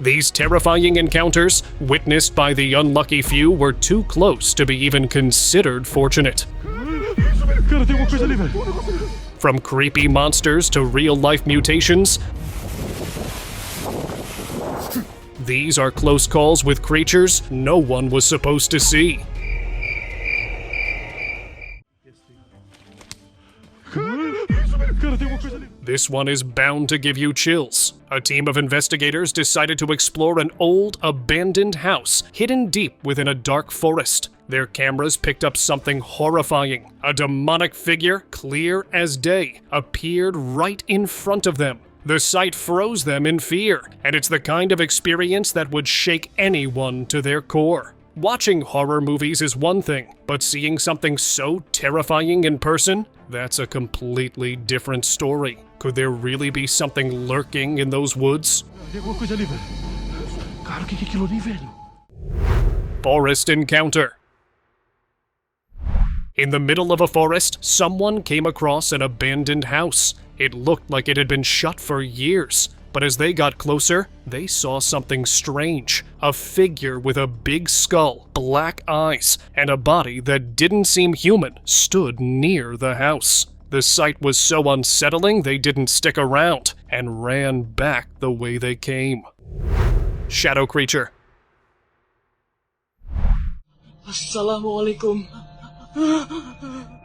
These terrifying encounters, witnessed by the unlucky few, were too close to be even considered fortunate. From creepy monsters to real-life mutations, these are close calls with creatures no one was supposed to see. This one is bound to give you chills. A team of investigators decided to explore an old, abandoned house hidden deep within a dark forest. Their cameras picked up something horrifying. A demonic figure, clear as day, appeared right in front of them. The sight froze them in fear, and it's the kind of experience that would shake anyone to their core. Watching horror movies is one thing, but seeing something so terrifying in person? That's a completely different story. Could there really be something lurking in those woods? Forest encounter. In the middle of a forest, someone came across an abandoned house. It looked like it had been shut for years, but as they got closer, they saw something strange. A figure with a big skull, black eyes, and a body that didn't seem human stood near the house. The sight was so unsettling they didn't stick around and ran back the way they came. Shadow creature. Assalamualaikum.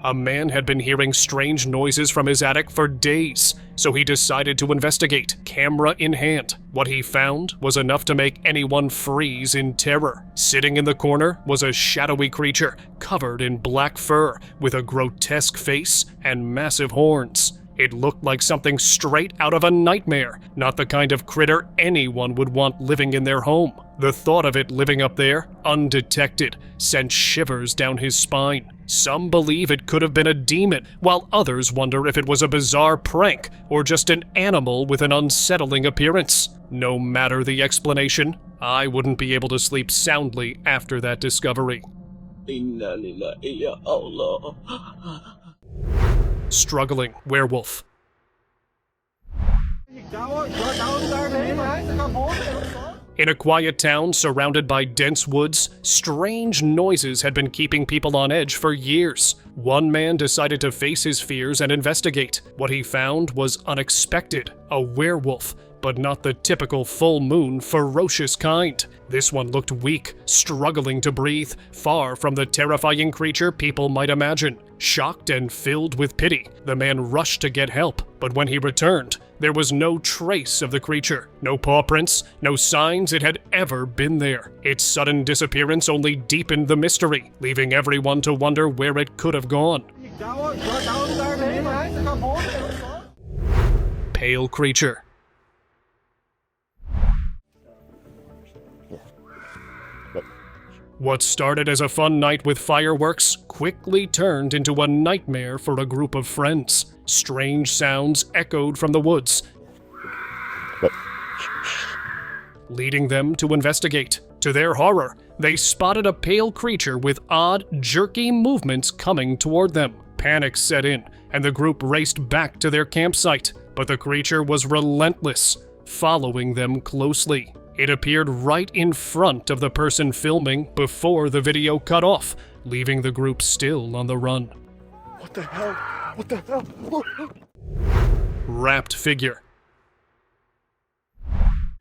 A man had been hearing strange noises from his attic for days, so he decided to investigate, camera in hand. What he found was enough to make anyone freeze in terror. Sitting in the corner was a shadowy creature, covered in black fur, with a grotesque face and massive horns. It looked like something straight out of a nightmare, not the kind of critter anyone would want living in their home. The thought of it living up there, undetected, sent shivers down his spine. Some believe it could have been a demon, while others wonder if it was a bizarre prank or just an animal with an unsettling appearance. No matter the explanation, I wouldn't be able to sleep soundly after that discovery. Inna lillahi ya Allah. Struggling werewolf. In a quiet town surrounded by dense woods, strange noises had been keeping people on edge for years. One man decided to face his fears and investigate. What he found was unexpected: a werewolf, but not the typical full moon, ferocious kind. This one looked weak, struggling to breathe, far from the terrifying creature people might imagine. Shocked and filled with pity, the man rushed to get help, but when he returned, there was no trace of the creature. No paw prints, no signs it had ever been there. Its sudden disappearance only deepened the mystery, leaving everyone to wonder where it could have gone. Pale creature. What started as a fun night with fireworks quickly turned into a nightmare for a group of friends. Strange sounds echoed from the woods, leading them to investigate. To their horror, they spotted a pale creature with odd, jerky movements coming toward them. Panic set in, and the group raced back to their campsite, but the creature was relentless, following them closely. It appeared right in front of the person filming before the video cut off, leaving the group still on the run. What the hell? What the hell? Wrapped figure.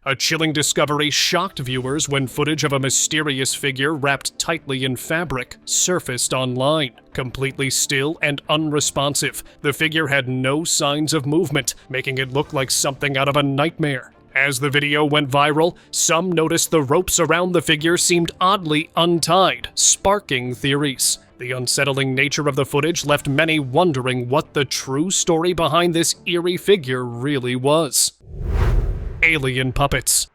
A chilling discovery shocked viewers when footage of a mysterious figure wrapped tightly in fabric surfaced online. Completely still and unresponsive, the figure had no signs of movement, making it look like something out of a nightmare. As the video went viral, some noticed the ropes around the figure seemed oddly untied, sparking theories. The unsettling nature of the footage left many wondering what the true story behind this eerie figure really was. Alien puppets.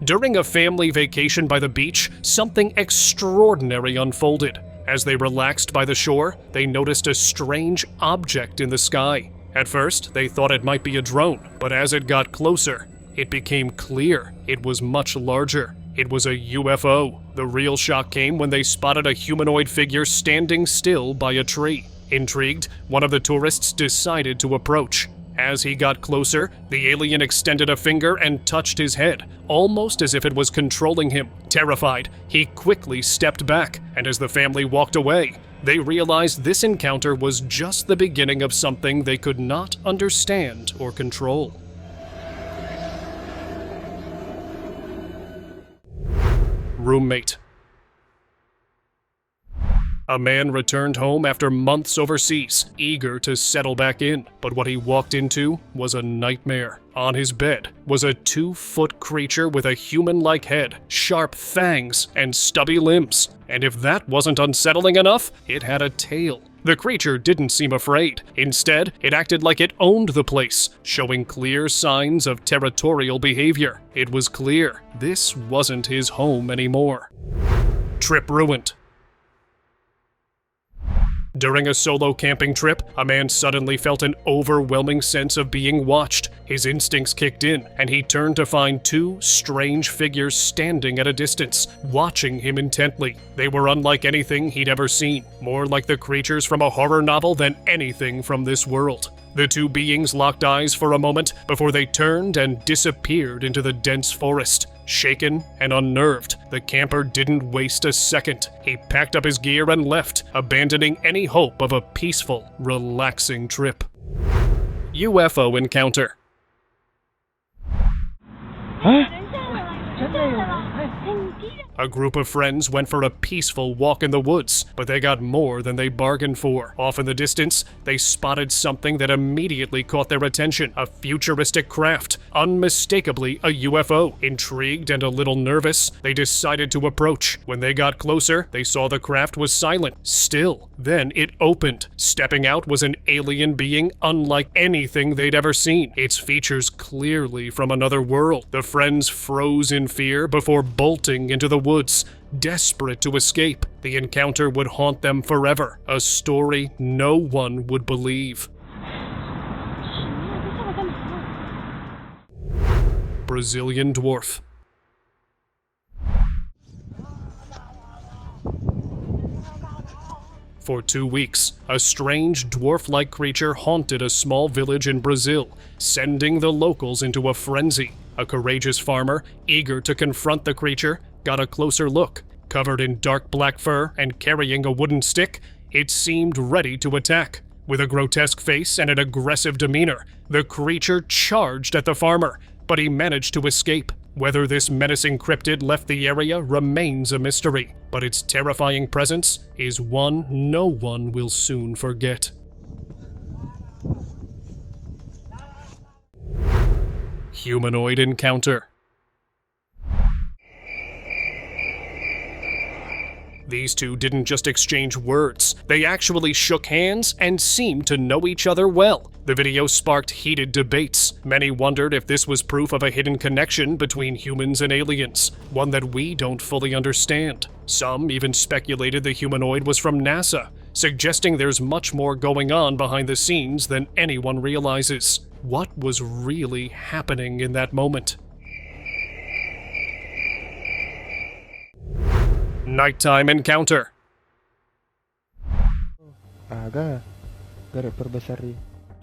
During a family vacation by the beach, something extraordinary unfolded. As they relaxed by the shore, they noticed a strange object in the sky. At first, they thought it might be a drone, but as it got closer, it became clear it was much larger. It was a UFO. The real shock came when they spotted a humanoid figure standing still by a tree. Intrigued, one of the tourists decided to approach. As he got closer, the alien extended a finger and touched his head, almost as if it was controlling him. Terrified, he quickly stepped back, and as the family walked away, they realized this encounter was just the beginning of something they could not understand or control. Roommate. A man returned home after months overseas, eager to settle back in, but what he walked into was a nightmare. On his bed was a 2-foot creature with a human-like head, sharp fangs, and stubby limbs. And if that wasn't unsettling enough, it had a tail. The creature didn't seem afraid. Instead, it acted like it owned the place, showing clear signs of territorial behavior. It was clear this wasn't his home anymore. Trip ruined. During a solo camping trip, a man suddenly felt an overwhelming sense of being watched. His instincts kicked in, and he turned to find 2 strange figures standing at a distance, watching him intently. They were unlike anything he'd ever seen, more like the creatures from a horror novel than anything from this world. The 2 beings locked eyes for a moment before they turned and disappeared into the dense forest. Shaken and unnerved, the camper didn't waste a second. He packed up his gear and left, abandoning any hope of a peaceful, relaxing trip. UFO encounter. A group of friends went for a peaceful walk in the woods, but they got more than they bargained for. Off in the distance, they spotted something that immediately caught their attention. A futuristic craft, unmistakably a UFO. Intrigued and a little nervous, they decided to approach. When they got closer, they saw the craft was silent. Still, then it opened. Stepping out was an alien being unlike anything they'd ever seen. Its features clearly from another world. The friends froze in fear before bolting into the woods, desperate to escape. The encounter would haunt them forever, a story no one would believe. Brazilian dwarf. For 2 weeks, a strange dwarf-like creature haunted a small village in Brazil, sending the locals into a frenzy. A courageous farmer, eager to confront the creature, got a closer look. Covered in dark black fur and carrying a wooden stick, it seemed ready to attack. With a grotesque face and an aggressive demeanor, the creature charged at the farmer, but he managed to escape. Whether this menacing cryptid left the area remains a mystery, but its terrifying presence is one no one will soon forget. Humanoid encounter. These 2 didn't just exchange words, they actually shook hands and seemed to know each other well. The video sparked heated debates. Many wondered if this was proof of a hidden connection between humans and aliens, one that we don't fully understand. Some even speculated the humanoid was from NASA, suggesting there's much more going on behind the scenes than anyone realizes. What was really happening in that moment? Nighttime encounter.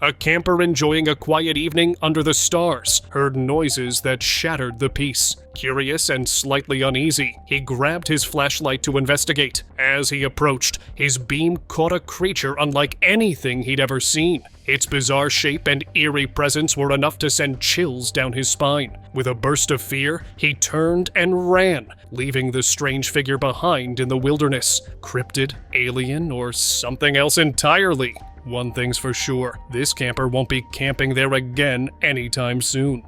A camper enjoying a quiet evening under the stars heard noises that shattered the peace. Curious and slightly uneasy, he grabbed his flashlight to investigate. As he approached, his beam caught a creature unlike anything he'd ever seen. Its bizarre shape and eerie presence were enough to send chills down his spine. With a burst of fear, he turned and ran, leaving the strange figure behind in the wilderness. Cryptid, alien, or something else entirely. One thing's for sure, this camper won't be camping there again anytime soon.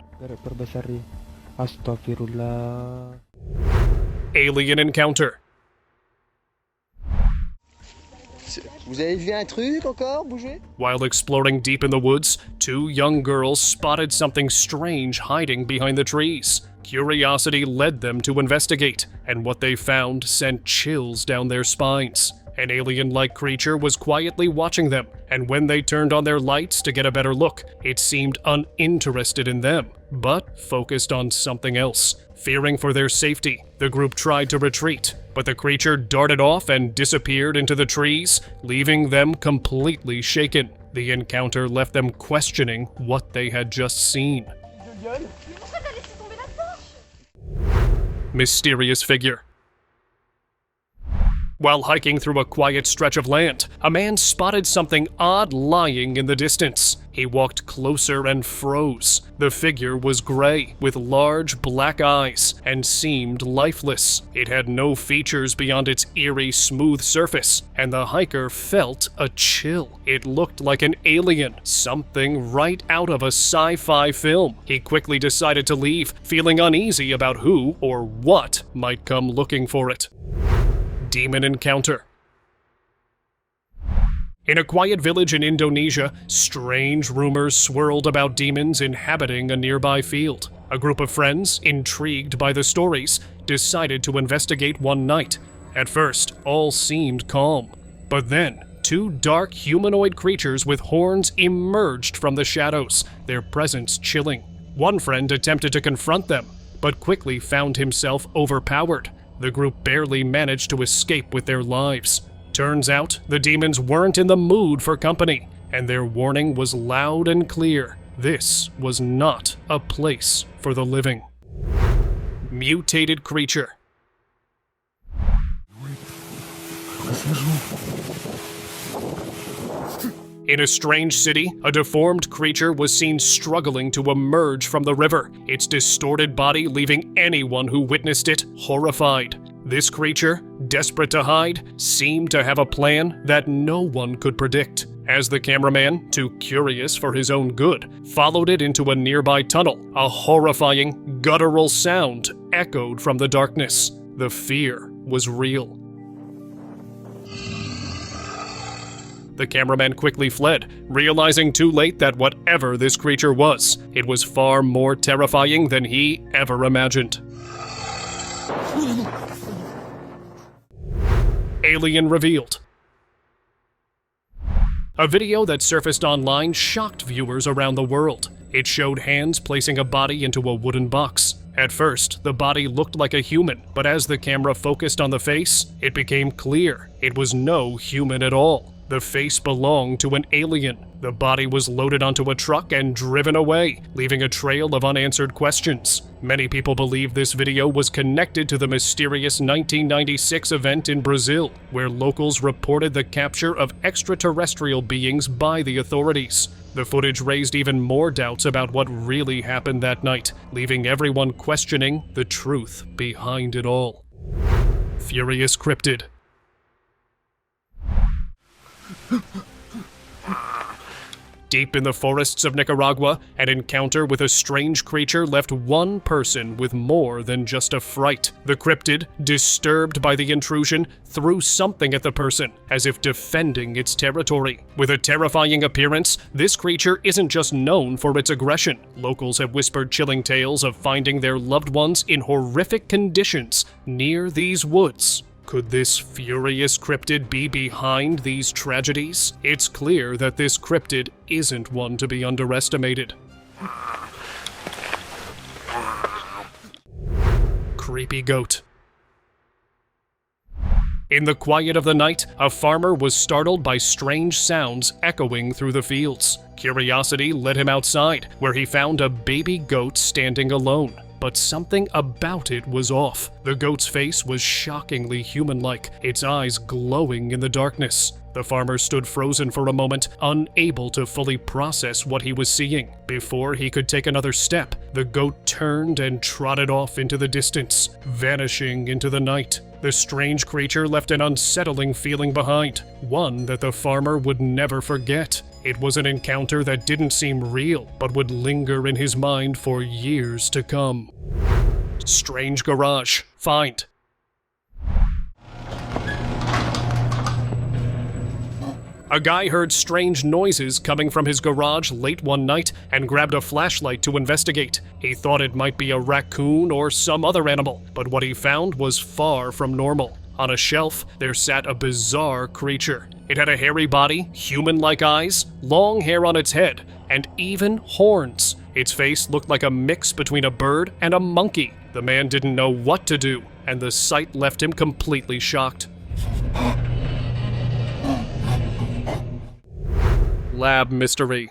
Alien encounter. Vous avez vu un truc encore bouger? While exploring deep in the woods, 2 young girls spotted something strange hiding behind the trees. Curiosity led them to investigate, and what they found sent chills down their spines. An alien-like creature was quietly watching them, and when they turned on their lights to get a better look, it seemed uninterested in them, but focused on something else. Fearing for their safety, the group tried to retreat, but the creature darted off and disappeared into the trees, leaving them completely shaken. The encounter left them questioning what they had just seen. Mysterious figure. While hiking through a quiet stretch of land, a man spotted something odd lying in the distance. He walked closer and froze. The figure was gray, with large black eyes, and seemed lifeless. It had no features beyond its eerie, smooth surface, and the hiker felt a chill. It looked like an alien, something right out of a sci-fi film. He quickly decided to leave, feeling uneasy about who or what might come looking for it. Demon encounter. In a quiet village in Indonesia, strange rumors swirled about demons inhabiting a nearby field. A group of friends, intrigued by the stories, decided to investigate one night. At first, all seemed calm. But then, two dark humanoid creatures with horns emerged from the shadows, their presence chilling. One friend attempted to confront them, but quickly found himself overpowered. The group barely managed to escape with their lives. Turns out, the demons weren't in the mood for company, and their warning was loud and clear. This was not a place for the living. Mutated creature. In a strange city, a deformed creature was seen struggling to emerge from the river, its distorted body leaving anyone who witnessed it horrified. This creature, desperate to hide, seemed to have a plan that no one could predict. As the cameraman, too curious for his own good, followed it into a nearby tunnel, a horrifying, guttural sound echoed from the darkness. The fear was real. The cameraman quickly fled, realizing too late that whatever this creature was, it was far more terrifying than he ever imagined. Alien revealed. A video that surfaced online shocked viewers around the world. It showed hands placing a body into a wooden box. At first, the body looked like a human, but as the camera focused on the face, it became clear it was no human at all. The face belonged to an alien. The body was loaded onto a truck and driven away, leaving a trail of unanswered questions. Many people believe this video was connected to the mysterious 1996 event in Brazil, where locals reported the capture of extraterrestrial beings by the authorities. The footage raised even more doubts about what really happened that night, leaving everyone questioning the truth behind it all. Furious cryptid. Deep in the forests of Nicaragua, an encounter with a strange creature left one person with more than just a fright. The cryptid, disturbed by the intrusion, threw something at the person, as if defending its territory. With a terrifying appearance, this creature isn't just known for its aggression. Locals have whispered chilling tales of finding their loved ones in horrific conditions near these woods. Could this furious cryptid be behind these tragedies? It's clear that this cryptid isn't one to be underestimated. Creepy goat. In the quiet of the night, a farmer was startled by strange sounds echoing through the fields. Curiosity led him outside, where he found a baby goat standing alone. But something about it was off. The goat's face was shockingly human-like, its eyes glowing in the darkness. The farmer stood frozen for a moment, unable to fully process what he was seeing. Before he could take another step, the goat turned and trotted off into the distance, vanishing into the night. The strange creature left an unsettling feeling behind, one that the farmer would never forget. It was an encounter that didn't seem real, but would linger in his mind for years to come. Strange garage. Find. A guy heard strange noises coming from his garage late one night and grabbed a flashlight to investigate. He thought it might be a raccoon or some other animal, but what he found was far from normal. On a shelf, there sat a bizarre creature. It had a hairy body, human-like eyes, long hair on its head, and even horns. Its face looked like a mix between a bird and a monkey. The man didn't know what to do, and the sight left him completely shocked. Lab mystery.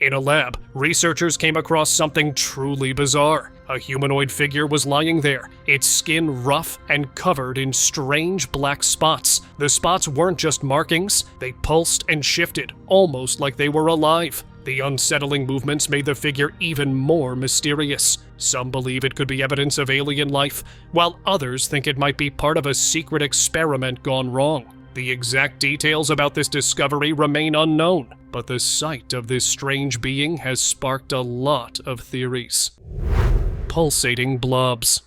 In a lab, researchers came across something truly bizarre. A humanoid figure was lying there, its skin rough and covered in strange black spots. The spots weren't just markings, they pulsed and shifted, almost like they were alive. The unsettling movements made the figure even more mysterious. Some believe it could be evidence of alien life, while others think it might be part of a secret experiment gone wrong. The exact details about this discovery remain unknown, but the sight of this strange being has sparked a lot of theories. Pulsating blobs.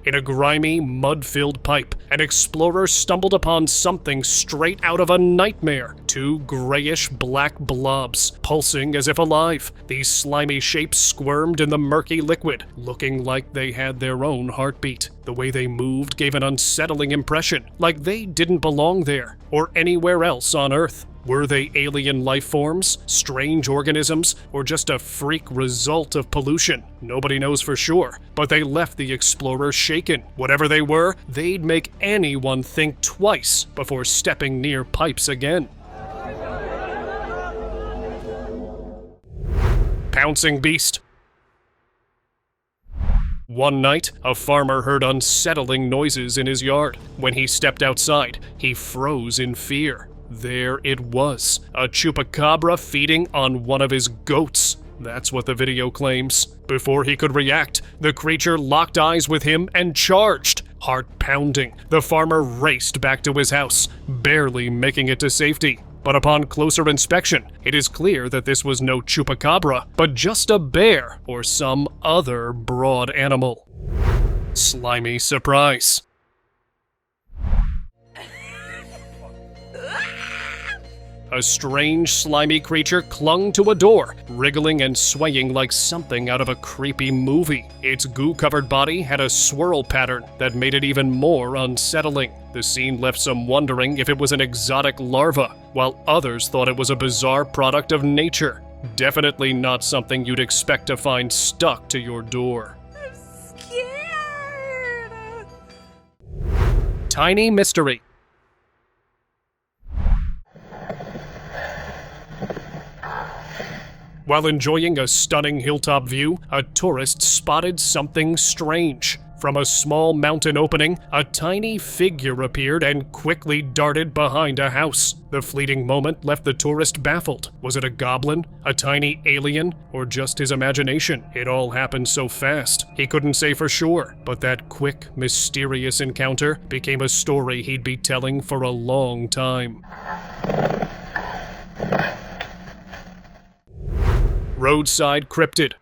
In a grimy, mud-filled pipe, an explorer stumbled upon something straight out of a nightmare. Two grayish-black blobs, pulsing as if alive. These slimy shapes squirmed in the murky liquid, looking like they had their own heartbeat. The way they moved gave an unsettling impression, like they didn't belong there, or anywhere else on Earth. Were they alien life forms, strange organisms, or just a freak result of pollution? Nobody knows for sure, but they left the explorer shaken. Whatever they were, they'd make anyone think twice before stepping near pipes again. Pouncing beast. One night, a farmer heard unsettling noises in his yard. When he stepped outside, he froze in fear. There it was, a chupacabra feeding on one of his goats. That's what the video claims. Before he could react, the creature locked eyes with him and charged. Heart pounding, the farmer raced back to his house, barely making it to safety. But upon closer inspection, it is clear that this was no chupacabra, but just a bear or some other broad animal. Slimy surprise. A strange, slimy creature clung to a door, wriggling and swaying like something out of a creepy movie. Its goo-covered body had a swirl pattern that made it even more unsettling. The scene left some wondering if it was an exotic larva, while others thought it was a bizarre product of nature. Definitely not something you'd expect to find stuck to your door. I'm scared. Tiny mystery. While enjoying a stunning hilltop view, a tourist spotted something strange. From a small mountain opening, a tiny figure appeared and quickly darted behind a house. The fleeting moment left the tourist baffled. Was it a goblin, a tiny alien, or just his imagination? It all happened so fast, he couldn't say for sure, but that quick, mysterious encounter became a story he'd be telling for a long time. Roadside cryptid.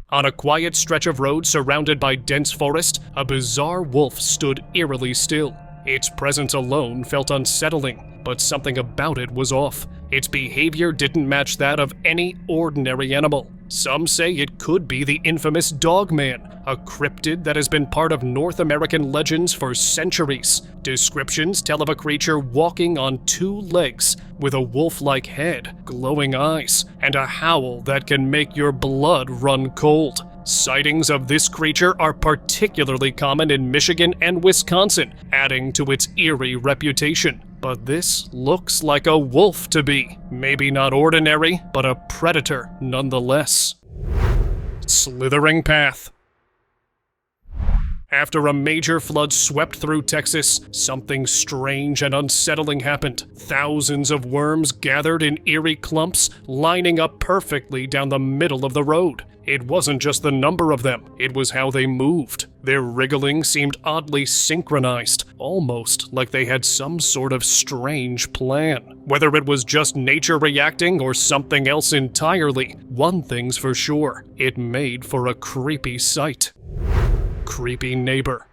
On a quiet stretch of road surrounded by dense forest, a bizarre wolf stood eerily still. Its presence alone felt unsettling, but something about it was off. Its behavior didn't match that of any ordinary animal. Some say it could be the infamous Dogman, a cryptid that has been part of North American legends for centuries. Descriptions tell of a creature walking on two legs, with a wolf-like head, glowing eyes, and a howl that can make your blood run cold. Sightings of this creature are particularly common in Michigan and Wisconsin, adding to its eerie reputation. But this looks like a wolf to be. Maybe not ordinary, but a predator nonetheless. Slithering path. After a major flood swept through Texas, something strange and unsettling happened. Thousands of worms gathered in eerie clumps, lining up perfectly down the middle of the road. It wasn't just the number of them, it was how they moved. Their wriggling seemed oddly synchronized, almost like they had some sort of strange plan. Whether it was just nature reacting or something else entirely, one thing's for sure, it made for a creepy sight. Creepy neighbor.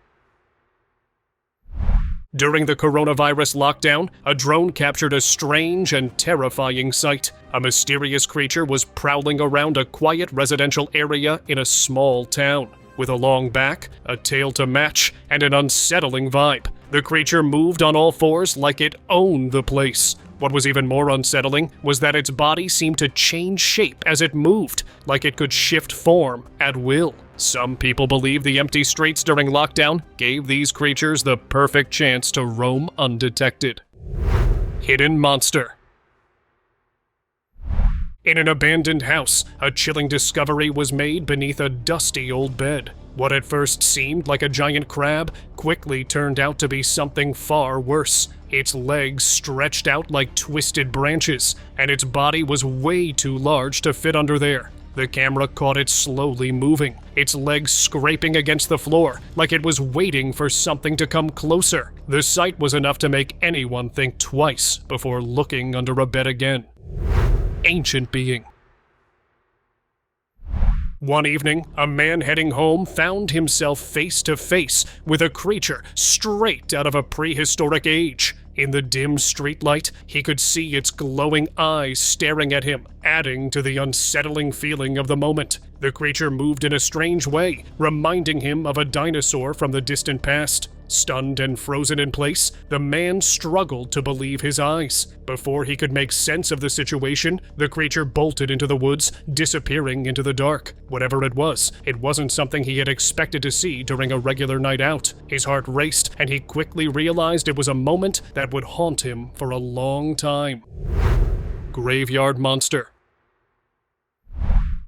During the coronavirus lockdown, a drone captured a strange and terrifying sight. A mysterious creature was prowling around a quiet residential area in a small town. With a long back, a tail to match, and an unsettling vibe. The creature moved on all fours like it owned the place. What was even more unsettling was that its body seemed to change shape as it moved, like it could shift form at will. Some people believe the empty streets during lockdown gave these creatures the perfect chance to roam undetected. Hidden monster. In an abandoned house, a chilling discovery was made beneath a dusty old bed. What at first seemed like a giant crab quickly turned out to be something far worse. Its legs stretched out like twisted branches, and its body was way too large to fit under there. The camera caught it slowly moving, its legs scraping against the floor, like it was waiting for something to come closer. The sight was enough to make anyone think twice before looking under a bed again. Ancient being. One evening, a man heading home found himself face to face with a creature straight out of a prehistoric age. In the dim streetlight, he could see its glowing eyes staring at him, adding to the unsettling feeling of the moment. The creature moved in a strange way, reminding him of a dinosaur from the distant past. Stunned and frozen in place, the man struggled to believe his eyes. Before he could make sense of the situation, the creature bolted into the woods, disappearing into the dark. Whatever it wasn't something he had expected to see during a regular night out. His heart raced, and he quickly realized it was a moment that would haunt him for a long time. Graveyard monster.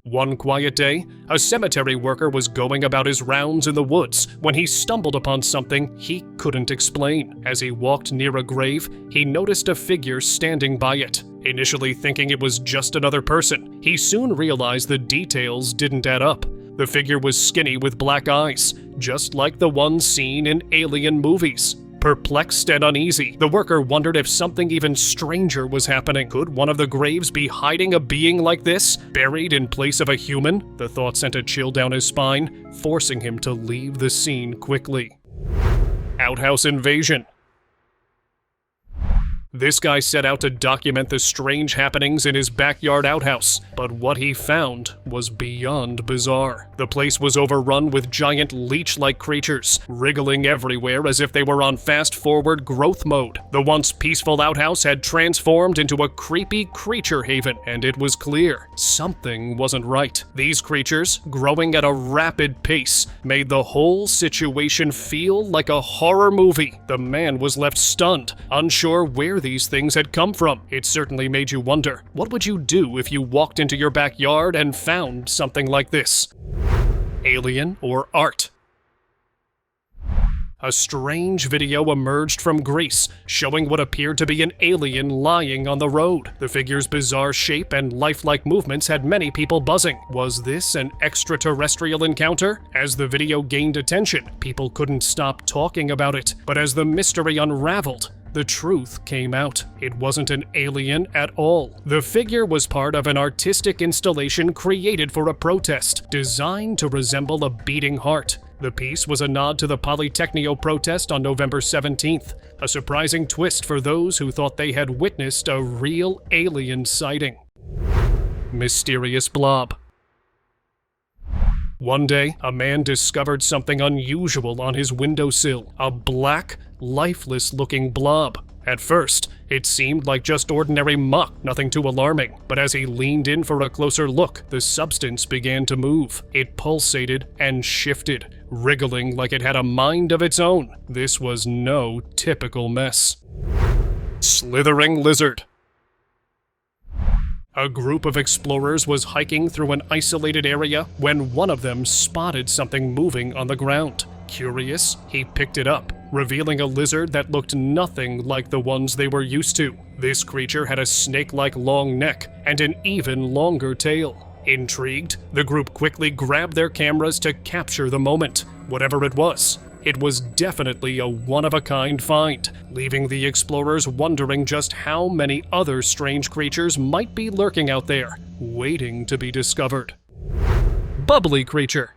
One quiet day, a cemetery worker was going about his rounds in the woods when he stumbled upon something he couldn't explain. As he walked near a grave, he noticed a figure standing by it. Initially thinking it was just another person, he soon realized the details didn't add up. The figure was skinny with black eyes, just like the ones seen in alien movies. Perplexed and uneasy, the worker wondered if something even stranger was happening. Could one of the graves be hiding a being like this, buried in place of a human? The thought sent a chill down his spine, forcing him to leave the scene quickly. Outhouse invasion. This guy set out to document the strange happenings in his backyard outhouse, but what he found was beyond bizarre. The place was overrun with giant leech-like creatures, wriggling everywhere as if they were on fast-forward growth mode. The once peaceful outhouse had transformed into a creepy creature haven, and it was clear something wasn't right. These creatures, growing at a rapid pace, made the whole situation feel like a horror movie. The man was left stunned, unsure where these things had come from. It certainly made you wonder, what would you do if you walked into your backyard and found something like this? Alien or art? A strange video emerged from Greece, showing what appeared to be an alien lying on the road. The figure's bizarre shape and lifelike movements had many people buzzing. Was this an extraterrestrial encounter? As the video gained attention, people couldn't stop talking about it. But as the mystery unraveled, the truth came out. It wasn't an alien at all. The figure was part of an artistic installation created for a protest, designed to resemble a beating heart. The piece was a nod to the Polytechnio protest on November 17th, a surprising twist for those who thought they had witnessed a real alien sighting. Mysterious blob. One day, a man discovered something unusual on his windowsill, a black, lifeless-looking blob. At first, it seemed like just ordinary muck, nothing too alarming, but as he leaned in for a closer look, the substance began to move. It pulsated and shifted, wriggling like it had a mind of its own. This was no typical mess. Slithering lizard. A group of explorers was hiking through an isolated area when one of them spotted something moving on the ground. Curious, he picked it up, revealing a lizard that looked nothing like the ones they were used to. This creature had a snake-like long neck and an even longer tail. Intrigued, the group quickly grabbed their cameras to capture the moment. Whatever it was definitely a one-of-a-kind find, leaving the explorers wondering just how many other strange creatures might be lurking out there, waiting to be discovered. Bubbly creature.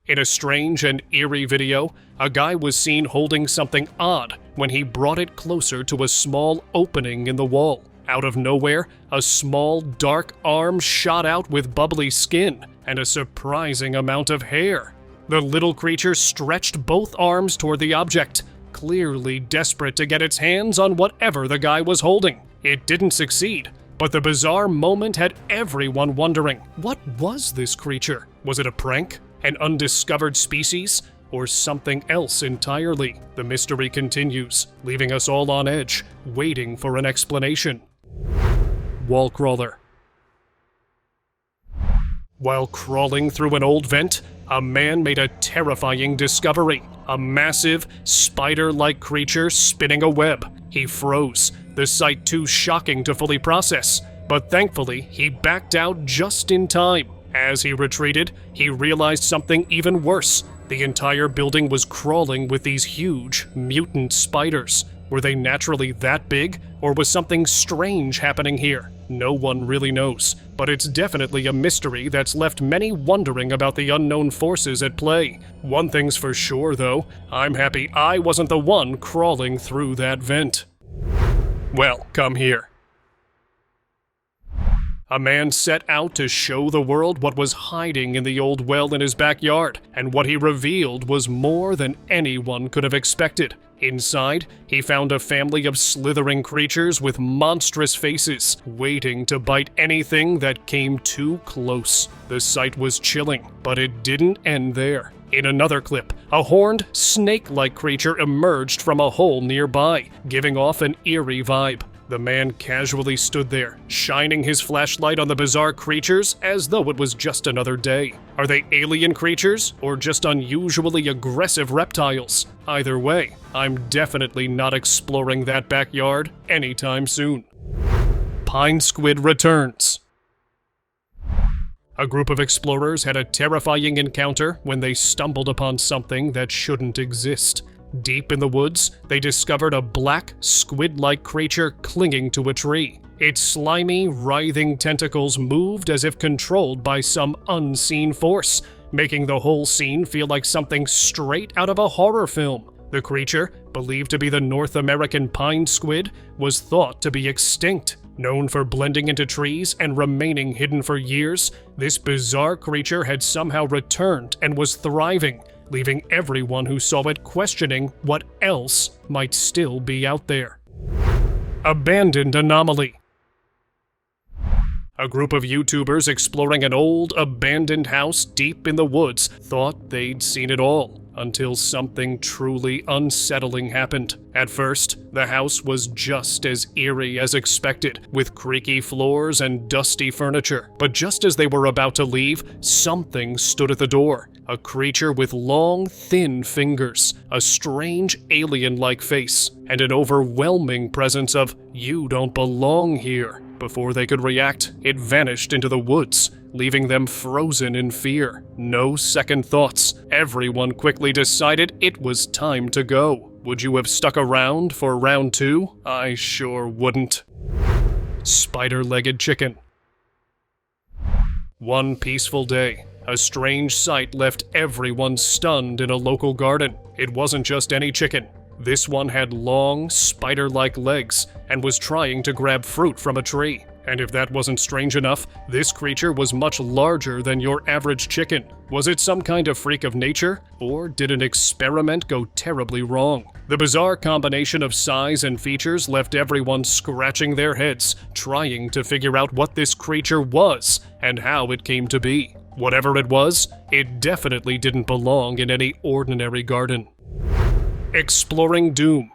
In a strange and eerie video, a guy was seen holding something odd when he brought it closer to a small opening in the wall. Out of nowhere, a small, dark arm shot out with bubbly skin and a surprising amount of hair. The little creature stretched both arms toward the object, clearly desperate to get its hands on whatever the guy was holding. It didn't succeed, but the bizarre moment had everyone wondering, what was this creature? Was it a prank? An undiscovered species? Or something else entirely? The mystery continues, leaving us all on edge, waiting for an explanation. Wall crawler. While crawling through an old vent, a man made a terrifying discovery. A massive, spider-like creature spinning a web. He froze, the sight too shocking to fully process, but thankfully he backed out just in time. As he retreated, he realized something even worse. The entire building was crawling with these huge, mutant spiders. Were they naturally that big, or was something strange happening here? No one really knows, but it's definitely a mystery that's left many wondering about the unknown forces at play. One thing's for sure, though, I'm happy I wasn't the one crawling through that vent. Well, come here. A man set out to show the world what was hiding in the old well in his backyard, and what he revealed was more than anyone could have expected. Inside, he found a family of slithering creatures with monstrous faces, waiting to bite anything that came too close. The sight was chilling, but it didn't end there. In another clip, a horned, snake-like creature emerged from a hole nearby, giving off an eerie vibe. The man casually stood there, shining his flashlight on the bizarre creatures as though it was just another day. Are they alien creatures, or just unusually aggressive reptiles? Either way, I'm definitely not exploring that backyard anytime soon. Pine squid returns. A group of explorers had a terrifying encounter when they stumbled upon something that shouldn't exist. Deep in the woods, they discovered a black, squid-like creature clinging to a tree. Its slimy, writhing tentacles moved as if controlled by some unseen force, making the whole scene feel like something straight out of a horror film. The creature, believed to be the North American pine squid, was thought to be extinct. Known for blending into trees and remaining hidden for years, this bizarre creature had somehow returned and was thriving, leaving everyone who saw it questioning what else might still be out there. Abandoned anomaly. A group of YouTubers exploring an old, abandoned house deep in the woods thought they'd seen it all, until something truly unsettling happened. At first, the house was just as eerie as expected, with creaky floors and dusty furniture. But just as they were about to leave, something stood at the door. A creature with long, thin fingers, a strange alien-like face, and an overwhelming presence of "you don't belong here." Before they could react, it vanished into the woods, leaving them frozen in fear. No second thoughts. Everyone quickly decided it was time to go. Would you have stuck around for round 2? I sure wouldn't. Spider-legged chicken. One peaceful day, a strange sight left everyone stunned in a local garden. It wasn't just any chicken. This one had long, spider-like legs and was trying to grab fruit from a tree. And if that wasn't strange enough, this creature was much larger than your average chicken. Was it some kind of freak of nature, or did an experiment go terribly wrong? The bizarre combination of size and features left everyone scratching their heads, trying to figure out what this creature was and how it came to be. Whatever it was, it definitely didn't belong in any ordinary garden. Exploring doom.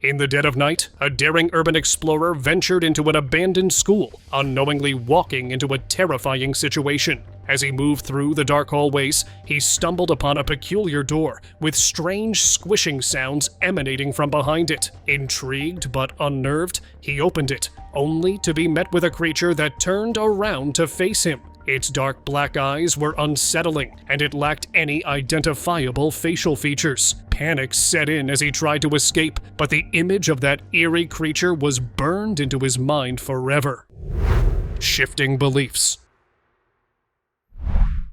In the dead of night, a daring urban explorer ventured into an abandoned school, unknowingly walking into a terrifying situation. As he moved through the dark hallways, he stumbled upon a peculiar door with strange squishing sounds emanating from behind it. Intrigued but unnerved, he opened it, only to be met with a creature that turned around to face him. Its dark black eyes were unsettling, and it lacked any identifiable facial features. Panic set in as he tried to escape, but the image of that eerie creature was burned into his mind forever. Shifting beliefs.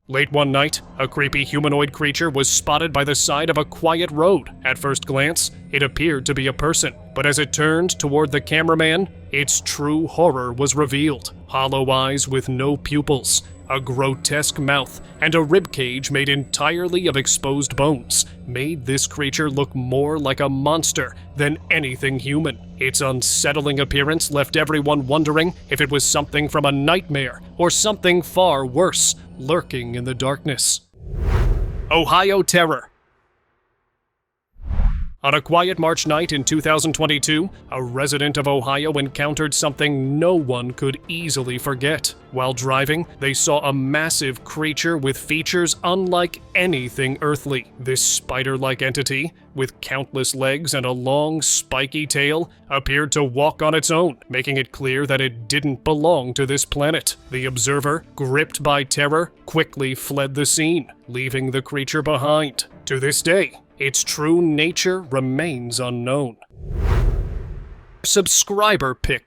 Late one night, a creepy humanoid creature was spotted by the side of a quiet road. At first glance, it appeared to be a person, but as it turned toward the cameraman, its true horror was revealed. Hollow eyes with no pupils, a grotesque mouth, and a ribcage made entirely of exposed bones made this creature look more like a monster than anything human. Its unsettling appearance left everyone wondering if it was something from a nightmare or something far worse lurking in the darkness. Ohio Terror. On a quiet March night in 2022, a resident of Ohio encountered something no one could easily forget. While driving, they saw a massive creature with features unlike anything earthly. This spider-like entity, with countless legs and a long, spiky tail, appeared to walk on its own, making it clear that it didn't belong to this planet. The observer, gripped by terror, quickly fled the scene, leaving the creature behind. To this day, its true nature remains unknown. Subscriber pick.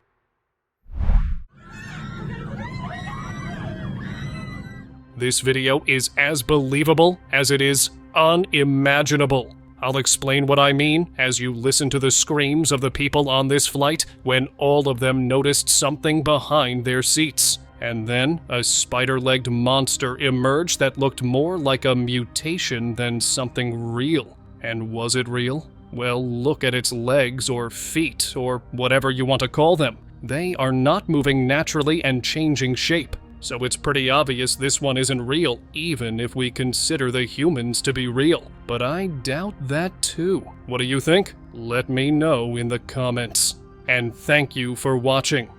This video is as believable as it is unimaginable. I'll explain what I mean as you listen to the screams of the people on this flight when all of them noticed something behind their seats. And then a spider-legged monster emerged that looked more like a mutation than something real. And was it real? Well, look at its legs or feet or whatever you want to call them. They are not moving naturally and changing shape. So it's pretty obvious this one isn't real, even if we consider the humans to be real. But I doubt that too. What do you think? Let me know in the comments. And thank you for watching.